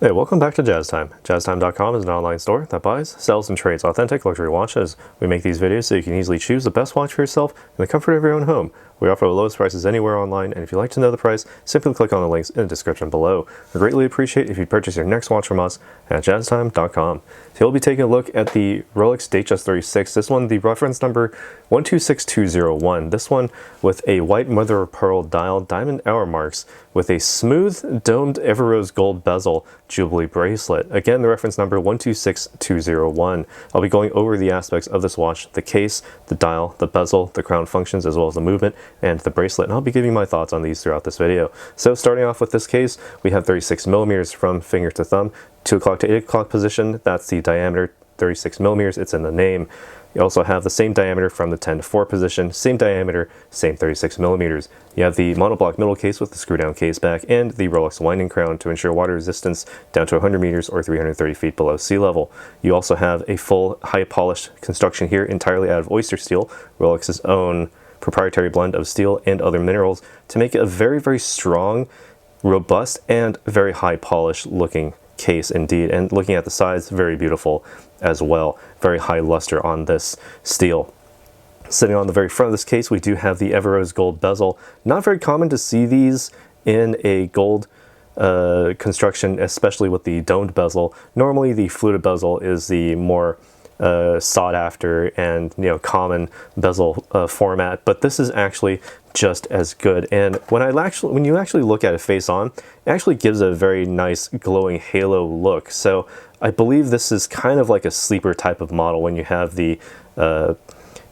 Hey, welcome back to Jazz Time. JazzTime.com is an online store that buys, sells, and trades authentic luxury watches. We make these videos so you can easily choose the best watch for yourself in the comfort of your own home. We offer the lowest prices anywhere online, and if you'd like to know the price, simply click on the links in the description below. We greatly appreciate if you purchase your next watch from us at JazzTime.com. So we'll be taking a look at the Rolex Datejust 36. This one, the reference number 126201. This one with a white mother of pearl dial, diamond hour marks, with a smooth domed ever-rose gold bezel Jubilee bracelet. Again, the reference number 126201. I'll be going over the aspects of this watch: the case, the dial, the bezel, the crown functions, as well as the movement, and the bracelet, and I'll be giving my thoughts on these throughout this video. So starting off with this case, we have 36 millimeters from finger to thumb, 2 o'clock to 8 o'clock position. That's the diameter, 36 millimeters. It's in the name. You also have the same diameter from the 10 to 4 position, same diameter, same 36 millimeters. You have the monoblock middle case with the screw down case back and the Rolex winding crown to ensure water resistance down to 100 meters or 330 feet below sea level. You also have a full high polished construction here, entirely out of oyster steel, Rolex's own proprietary blend of steel and other minerals, to make it a very, very strong, robust, and very high polished looking case indeed. And looking at the sides, very beautiful as well. Very high luster on this steel. Sitting on the very front of this case, we do have the ever-rose gold bezel. Not very common to see these in a gold construction, especially with the domed bezel. Normally the fluted bezel is the more sought after and common bezel format, but this is actually just as good. And when you actually look at it face on, it actually gives a very nice glowing halo look. So I believe this is kind of like a sleeper type of model when you have the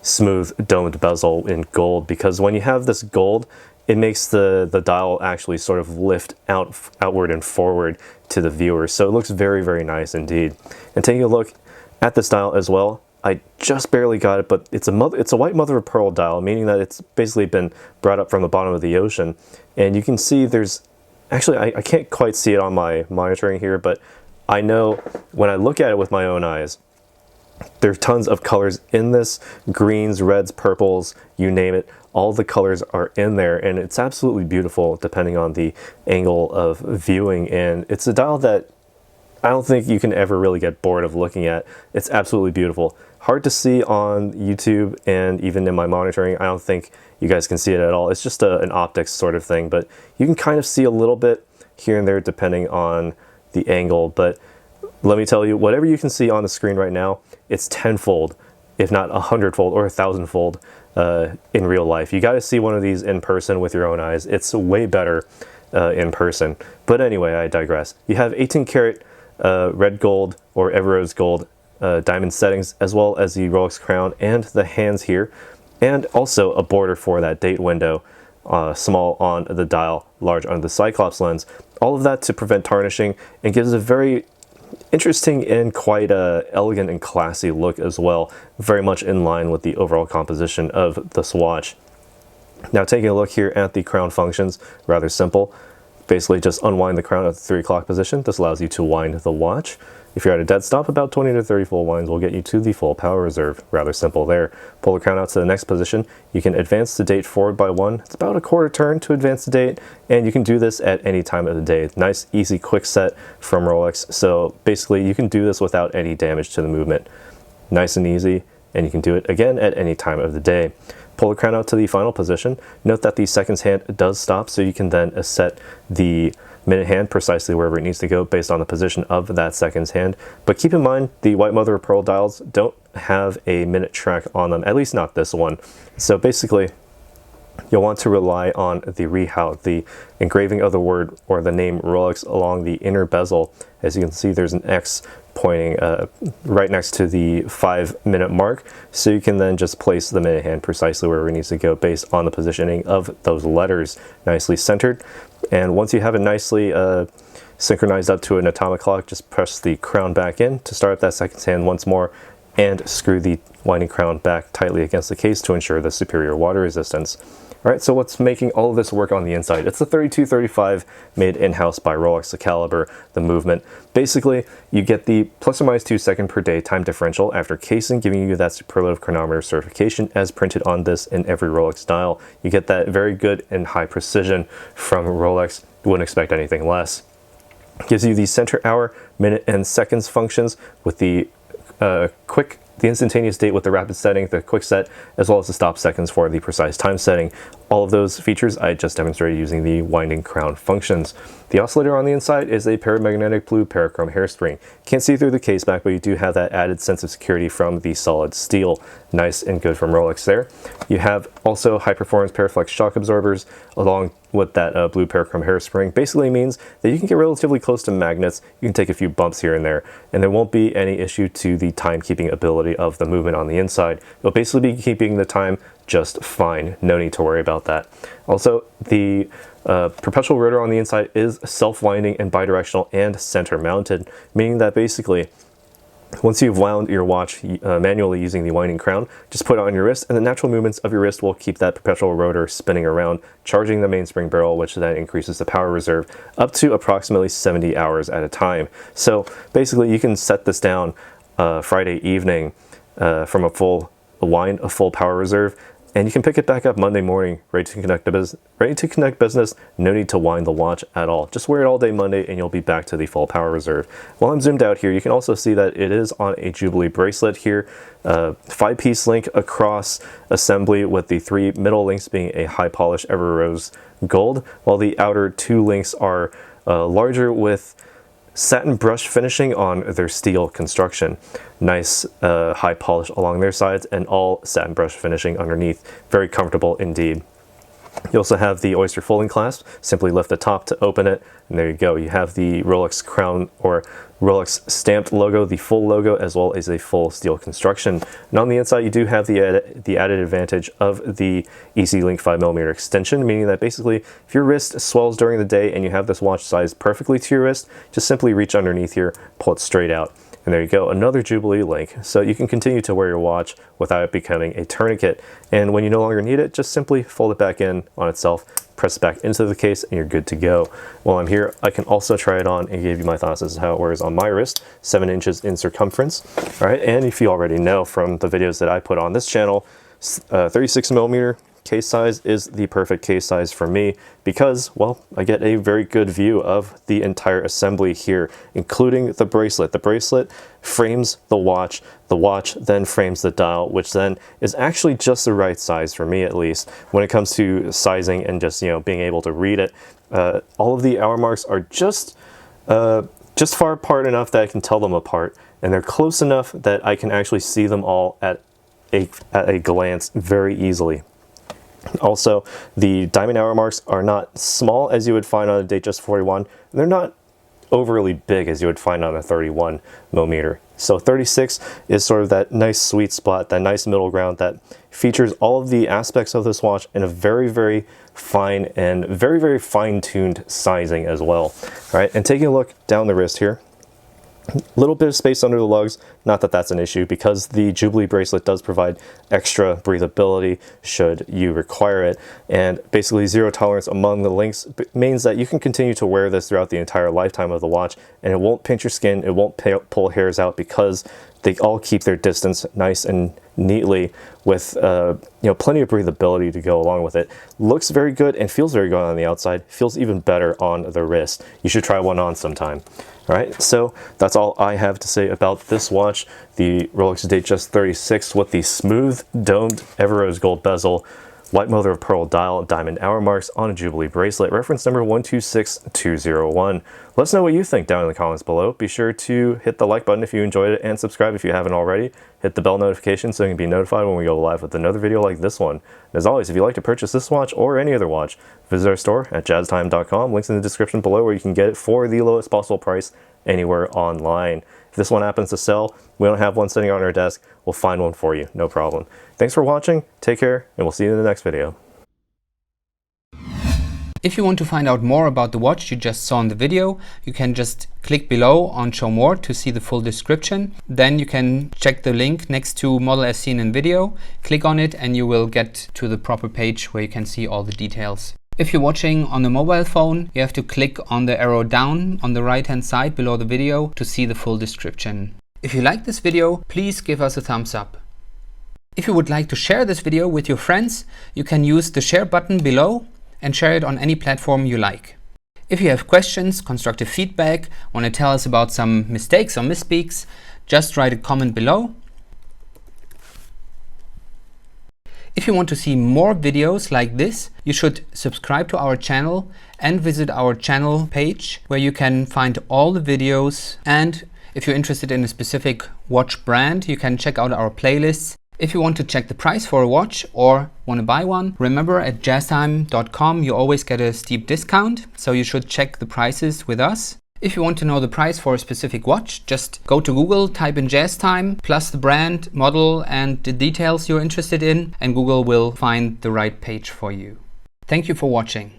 smooth domed bezel in gold, because when you have this gold, it makes the dial actually sort of lift outward and forward to the viewer. So it looks very, very nice indeed. And taking a look at this dial as well, I just barely got it, but it's a white mother of pearl dial, meaning that it's basically been brought up from the bottom of the ocean. And you can see there's actually, I can't quite see it on my monitoring here, but I know when I look at it with my own eyes, there's tons of colors in this: greens, reds, purples, you name it. All the colors are in there, and it's absolutely beautiful depending on the angle of viewing. And it's a dial that I don't think you can ever really get bored of looking at. It's absolutely beautiful. Hard to see on YouTube, and even in my monitoring, I don't think you guys can see it at all. It's just an optics sort of thing, but you can kind of see a little bit here and there depending on the angle. But let me tell you, whatever you can see on the screen right now, it's tenfold, if not 100-fold or 1,000-fold in real life. You got to see one of these in person with your own eyes. It's way better in person. But anyway, I digress. You have 18 karat red gold or ever-rose gold diamond settings, as well as the Rolex crown and the hands here, and also a border for that date window, small on the dial, large on the Cyclops lens. All of that to prevent tarnishing, and gives a very interesting and quite elegant and classy look as well, very much in line with the overall composition of this watch. Now taking a look here at the crown functions, rather simple. Basically just unwind the crown at the 3 o'clock position. This allows you to wind the watch. If you're at a dead stop, about 20 to 30 full winds will get you to the full power reserve. Rather simple there. Pull the crown out to the next position. You can advance the date forward by 1. It's about a quarter turn to advance the date, and you can do this at any time of the day. Nice, easy, quick set from Rolex. So basically you can do this without any damage to the movement. Nice and easy, and you can do it again at any time of the day. Pull the crown out to the final position. Note that the seconds hand does stop, so you can then set the minute hand precisely wherever it needs to go based on the position of that seconds hand. But keep in mind, the white mother of pearl dials don't have a minute track on them, at least not this one. So basically, you'll want to rely on the rehaut, the engraving of the word or the name Rolex along the inner bezel. As you can see, there's an X pointing right next to the 5-minute mark, so you can then just place the minute hand precisely wherever it needs to go based on the positioning of those letters, nicely centered. And once you have it nicely synchronized up to an atomic clock, just press the crown back in to start up that seconds hand once more, and screw the winding crown back tightly against the case to ensure the superior water resistance. All right, so what's making all of this work on the inside? It's the 3235 made in-house by Rolex, the caliber, the movement. Basically, you get the plus or minus 2 second per day time differential after casing, giving you that superlative chronometer certification as printed on this in every Rolex dial. You get that very good and high precision from Rolex. You wouldn't expect anything less. Gives you the center hour, minute, and seconds functions with the the instantaneous date with the rapid setting, the quick set, as well as the stop seconds for the precise time setting. All of those features I just demonstrated using the winding crown functions. The oscillator on the inside is a paramagnetic blue parachrome hairspring. Can't see through the case back, but you do have that added sense of security from the solid steel. Nice and good from Rolex there. You have also high performance Paraflex shock absorbers along with that blue parachrome hairspring. Basically means that you can get relatively close to magnets. You can take a few bumps here and there won't be any issue to the timekeeping ability of the movement on the inside. It'll basically be keeping the time just fine. No need to worry about that. Also, the perpetual rotor on the inside is self-winding and bidirectional and center mounted, meaning that basically once you've wound your watch manually using the winding crown, just put it on your wrist, and the natural movements of your wrist will keep that perpetual rotor spinning around, charging the mainspring barrel, which then increases the power reserve up to approximately 70 hours at a time. So basically you can set this down Friday evening from a full power reserve, and you can pick it back up Monday morning, ready to connect business. No need to wind the watch at all. Just wear it all day Monday and you'll be back to the full power reserve. While I'm zoomed out here, you can also see that it is on a Jubilee bracelet here. 5-piece link across assembly, with the 3 middle links being a high polish Ever Rose gold, while the outer 2 links are larger with satin brush finishing on their steel construction. Nice high polish along their sides and all satin brush finishing underneath. Very comfortable indeed. You also have the oyster folding clasp. Simply lift the top to open it, and there you go. You have the Rolex crown or Rolex stamped logo, the full logo, as well as a full steel construction. And on the inside, you do have the added advantage of the Easy Link 5mm extension, meaning that basically if your wrist swells during the day and you have this watch sized perfectly to your wrist, just simply reach underneath here, pull it straight out. And there you go, another Jubilee link. So you can continue to wear your watch without it becoming a tourniquet. And when you no longer need it, just simply fold it back in on itself, press it back into the case, and you're good to go. While I'm here, I can also try it on and give you my thoughts as to how it wears on my wrist, 7 inches in circumference. All right, and if you already know from the videos that I put on this channel, 36mm case size is the perfect case size for me because, well, I get a very good view of the entire assembly here, including the bracelet. The bracelet frames the watch then frames the dial, which then is actually just the right size for me, at least, when it comes to sizing and just, you know, being able to read it. All of the hour marks are just far apart enough that I can tell them apart, and they're close enough that I can actually see them all at a glance very easily. Also, the diamond hour marks are not small as you would find on a Datejust 41. They're not overly big as you would find on a 31mm. So 36 is sort of that nice sweet spot, that nice middle ground that features all of the aspects of this watch in a very, very fine and very, very fine-tuned sizing as well. All right, and taking a look down the wrist here, little bit of space under the lugs, not that that's an issue because the Jubilee bracelet does provide extra breathability should you require it, and basically zero tolerance among the links means that you can continue to wear this throughout the entire lifetime of the watch, and it won't pinch your skin, it won't pull hairs out because they all keep their distance nice and neatly with you know, plenty of breathability to go along with it. Looks very good and feels very good on the outside, feels even better on the wrist. You should try one on sometime. All right, so that's all I have to say about this watch, the Rolex Datejust 36 with the smooth domed Ever Rose gold bezel, white mother of pearl dial, diamond hour marks on a Jubilee bracelet, reference number 126201. Let us know what you think down in the comments below. Be sure to hit the like button if you enjoyed it and subscribe if you haven't already. Hit the bell notification so you can be notified when we go live with another video like this one. And as always, if you'd like to purchase this watch or any other watch, visit our store at jazztime.com. Links in the description below where you can get it for the lowest possible price anywhere online. If this one happens to sell, we don't have one sitting on our desk, we'll find one for you, no problem. Thanks for watching, take care, and we'll see you in the next video. If you want to find out more about the watch you just saw in the video, you can just click below on Show More to see the full description. Then you can check the link next to Model as seen in video, click on it, and you will get to the proper page where you can see all the details. If you're watching on a mobile phone, you have to click on the arrow down on the right hand side below the video to see the full description. If you like this video, please give us a thumbs up. If you would like to share this video with your friends, you can use the share button below and share it on any platform you like. If you have questions, constructive feedback, want to tell us about some mistakes or misspeaks, just write a comment below. If you want to see more videos like this, you should subscribe to our channel and visit our channel page where you can find all the videos. And if you're interested in a specific watch brand, you can check out our playlists. If you want to check the price for a watch or want to buy one, remember at jazztime.com you always get a steep discount, so you should check the prices with us. If you want to know the price for a specific watch, just go to Google, type in JazzTime, plus the brand, model and the details you're interested in, and Google will find the right page for you. Thank you for watching.